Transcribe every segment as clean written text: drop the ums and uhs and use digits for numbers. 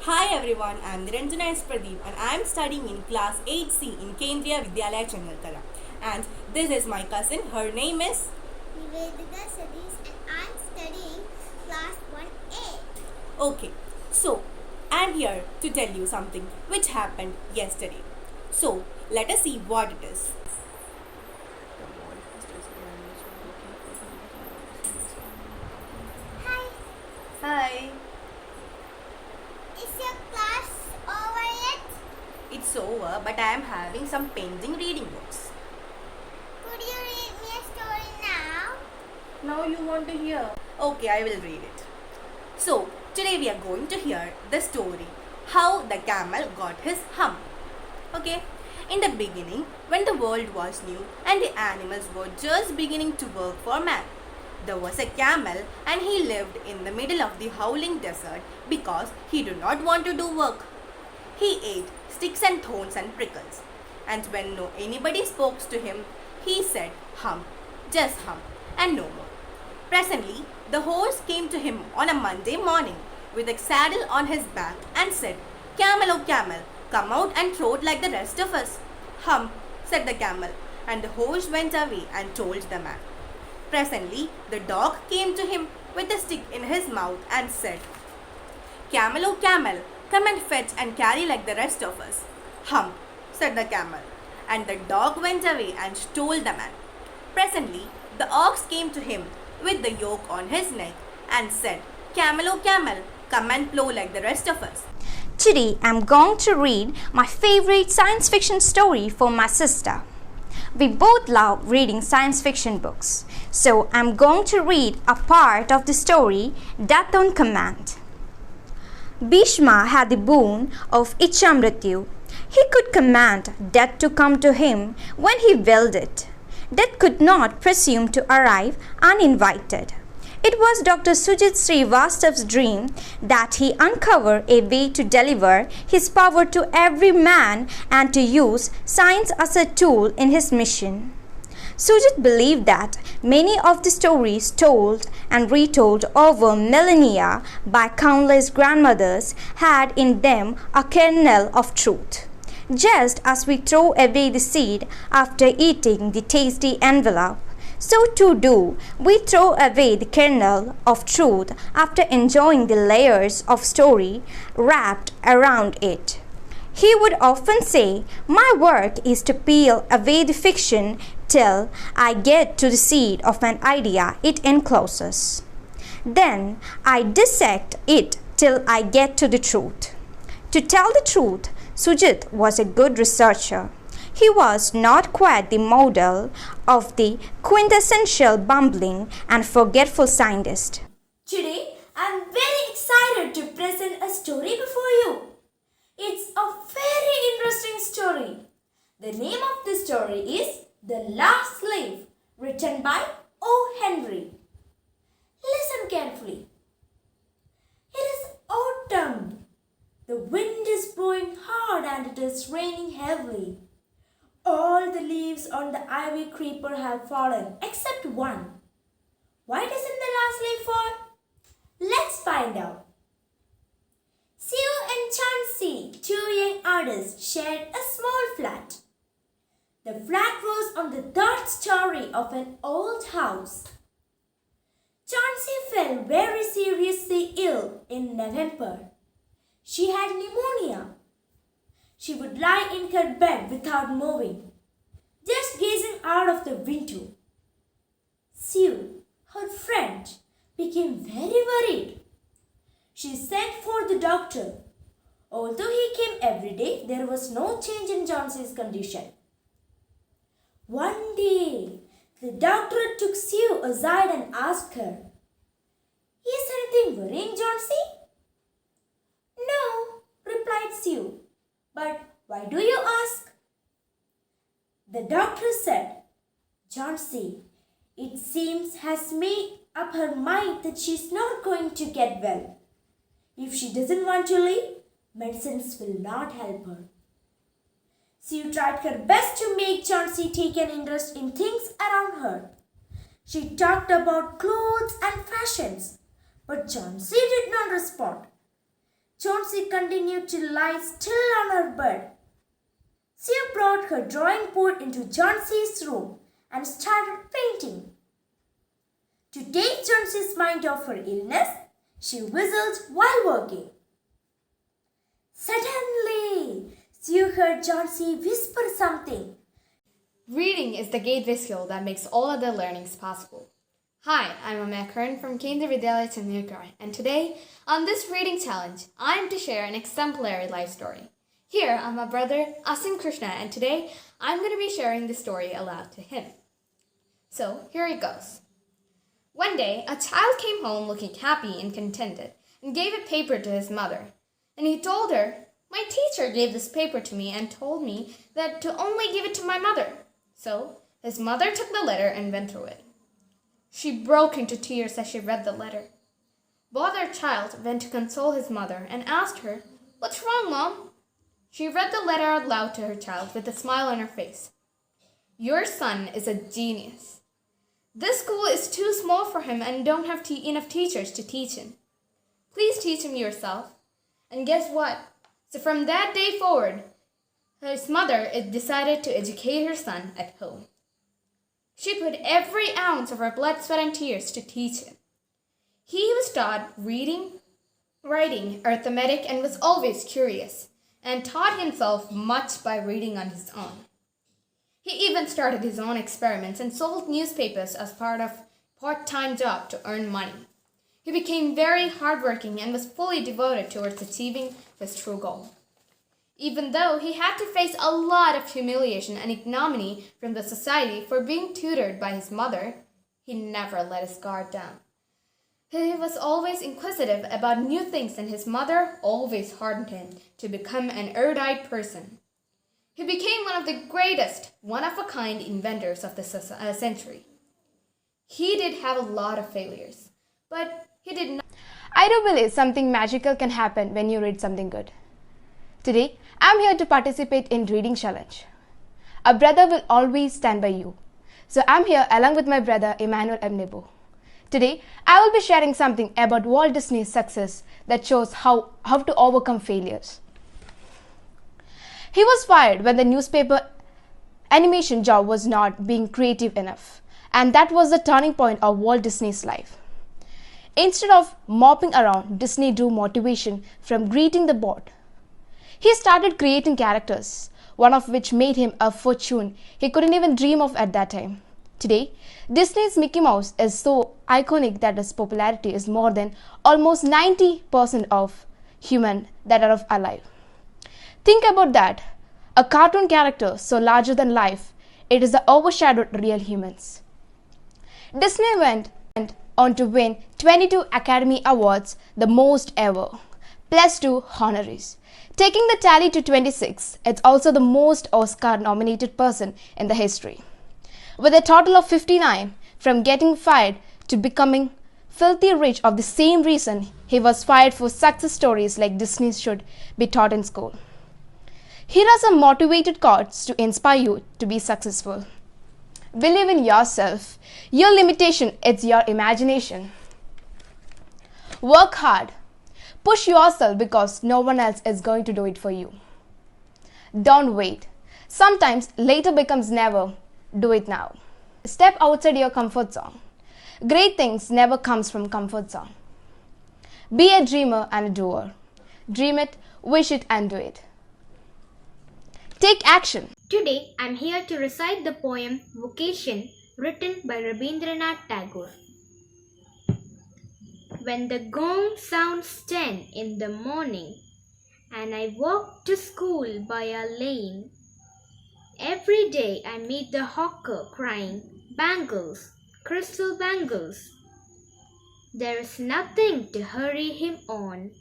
Hi everyone, I am Niranjana S. Pradeep and I am studying in class 8C in Kendriya Vidyalaya Changalkala. And this is my cousin, her name is Nivedita Sadish and I'm studying class 1A. Okay. So, I am here to tell you something which happened yesterday. So, let us see what it is. Hi, Hi. is your class over yet? It's over, but I am having some pending reading books. Could you read me a story now? Now you want to hear? Okay, I will read it. So, today we are going to hear the story How the Camel Got His Hump. Okay, in the beginning, when the world was new and the animals were just beginning to work for man, there was a camel and he lived in the middle of the howling desert because he did not want to do work. He ate sticks and thorns and prickles, and when no anybody spoke to him, he said hum, just hum, and no more. Presently, the horse came to him on a Monday morning with a saddle on his back and said, Camel, oh camel, come out and trot like the rest of us. Hum, said the camel, and the horse went away and told the man. Presently, the dog came to him with a stick in his mouth and said, Camel, oh camel, come and fetch and carry like the rest of us. Hum, said the camel, and the dog went away and told the man. Presently, the ox came to him with the yoke on his neck and said, Camel, oh camel, come and plow like the rest of us. Today I'm going to read my favorite science fiction story for my sister. We both love reading science fiction books, so I'm going to read a part of the story Death on Command. Bhishma had the boon of Ichamrityu. He could command death to come to him when he willed it. Death could not presume to arrive uninvited. It was Dr. Sujit Srivastav's dream that he uncover a way to deliver his power to every man and to use science as a tool in his mission. Sujit believed that many of the stories told and retold over millennia by countless grandmothers had in them a kernel of truth. Just as we throw away the seed after eating the tasty envelope, so too do we throw away the kernel of truth after enjoying the layers of story wrapped around it. He would often say, My work is to peel away the fiction till I get to the seed of an idea it encloses. Then I dissect it till I get to the truth. To tell the truth, Sujit was a good researcher. He was not quite the model of the quintessential bumbling and forgetful scientist. Today, I'm very excited to present a story before you. It's a very interesting story. The name of the story is The Last Slave, written by O. Henry. Listen carefully. It is autumn. The wind is blowing hard and it is raining heavily. All the leaves on the ivy creeper have fallen except one. Why doesn't the last leaf fall? Let's find out. Sue and Chauncey, two young artists, shared a small flat. The flat was on the third story of an old house. Chauncey fell very seriously ill in November. She had pneumonia. She would lie in her bed without moving, just gazing out of the window. Sue, her friend, became very worried. She sent for the doctor. Although he came every day, there was no change in Chauncey's condition. One day, the doctor took Sue aside and asked her, Is anything worrying Chauncey? No, replied Sue. But why do you ask? The doctor said, Chauncey, it seems has made up her mind that she's not going to get well. If she doesn't want to leave, medicines will not help her. Sue tried her best to make Chauncey take an interest in things around her. She talked about clothes and fashions, but Chauncey did not respond. Chauncey continued to lie still on her bed. Sue brought her drawing board into Chauncey's room and started painting. To take Chauncey's mind off her illness, she whistled while working. Suddenly, Sue heard Chauncey whisper something. Reading is the gateway skill that makes all other learnings possible. Hi, I'm Amaya Karan from Kendra Vidyalaya Chandigarh, and today, on this reading challenge, I am to share an exemplary life story. Here, I'm my brother Asim Krishna, and today, I'm going to be sharing the story aloud to him. So, here it goes. One day, a child came home looking happy and contented, and gave a paper to his mother. And he told her, "My teacher gave this paper to me and told me that to only give it to my mother." So, his mother took the letter and went through it. She broke into tears as she read the letter. Bothered child went to console his mother and asked her, "What's wrong, Mom?" She read the letter out loud to her child with a smile on her face. "Your son is a genius. This school is too small for him and don't have enough teachers to teach him. Please teach him yourself." And guess what? So from that day forward, his mother decided to educate her son at home. She put every ounce of her blood, sweat, and tears to teach him. He was taught reading, writing, arithmetic, and was always curious, and taught himself much by reading on his own. He even started his own experiments and sold newspapers as part of a part-time job to earn money. He became very hardworking and was fully devoted towards achieving his true goal. Even though he had to face a lot of humiliation and ignominy from the society for being tutored by his mother, he never let his guard down. He was always inquisitive about new things, and his mother always hardened him to become an erudite person. He became one of the greatest, one-of-a-kind inventors of the century. He did have a lot of failures, but he did not. I do believe something magical can happen when you read something good. Today, I'm here to participate in Reading Challenge. A brother will always stand by you. So I'm here along with my brother Emmanuel Emnebo. Today, I will be sharing something about Walt Disney's success that shows how to overcome failures. He was fired when the newspaper animation job was not being creative enough, and that was the turning point of Walt Disney's life. Instead of moping around, Disney drew motivation from greeting the board. He started creating characters, one of which made him a fortune he couldn't even dream of at that time. Today, Disney's Mickey Mouse is so iconic that its popularity is more than almost 90% of humans that are alive. Think about that. A cartoon character so larger than life, it is the overshadowed real humans. Disney went on to win 22 Academy Awards, the most ever, plus 2 honorees. Taking the tally to 26, it's also the most Oscar-nominated person in the history. With a total of 59, from getting fired to becoming filthy rich of the same reason he was fired for success stories like Disney should be taught in school. Here are some motivated quotes to inspire you to be successful. Believe in yourself. Your limitation is your imagination. Work hard. Push yourself because no one else is going to do it for you. Don't wait. Sometimes later becomes never. Do it now. Step outside your comfort zone. Great things never comes from comfort zone. Be a dreamer and a doer. Dream it, wish it, and do it. Take action. Today, I'm here to recite the poem Vocation, written by Rabindranath Tagore. When the gong sounds 10 in the morning, and I walk to school by a lane, every day I meet the hawker crying, "Bangles, crystal bangles." There is nothing to hurry him on.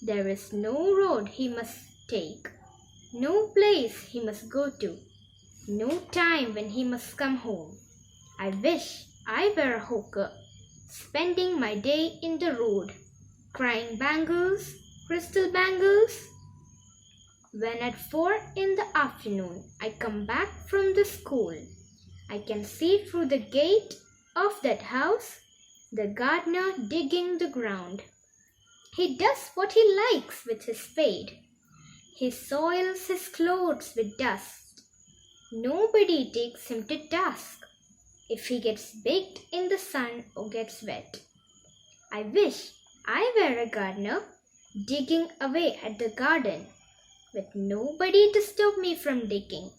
There is no road he must take. No place he must go to, no time when he must come home. I wish I were a hawker, spending my day in the road, crying bangles, crystal bangles. When at 4 in the afternoon I come back from the school, I can see through the gate of that house the gardener digging the ground. He does what he likes with his spade. He soils his clothes with dust. Nobody takes him to task if he gets baked in the sun or gets wet. I wish I were a gardener digging away at the garden with nobody to stop me from digging.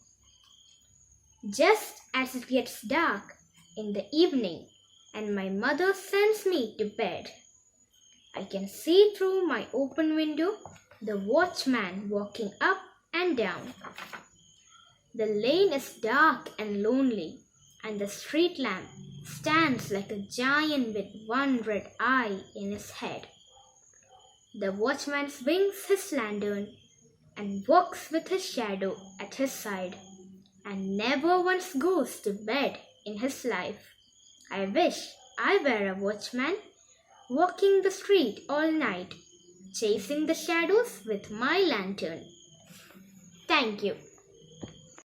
Just as it gets dark in the evening and my mother sends me to bed, I can see through my open window the watchman walking up and down. The lane is dark and lonely, and the street lamp stands like a giant with one red eye in his head. The watchman swings his lantern and walks with his shadow at his side, and never once goes to bed in his life. I wish I were a watchman, walking the street all night, chasing the shadows with my lantern. Thank you.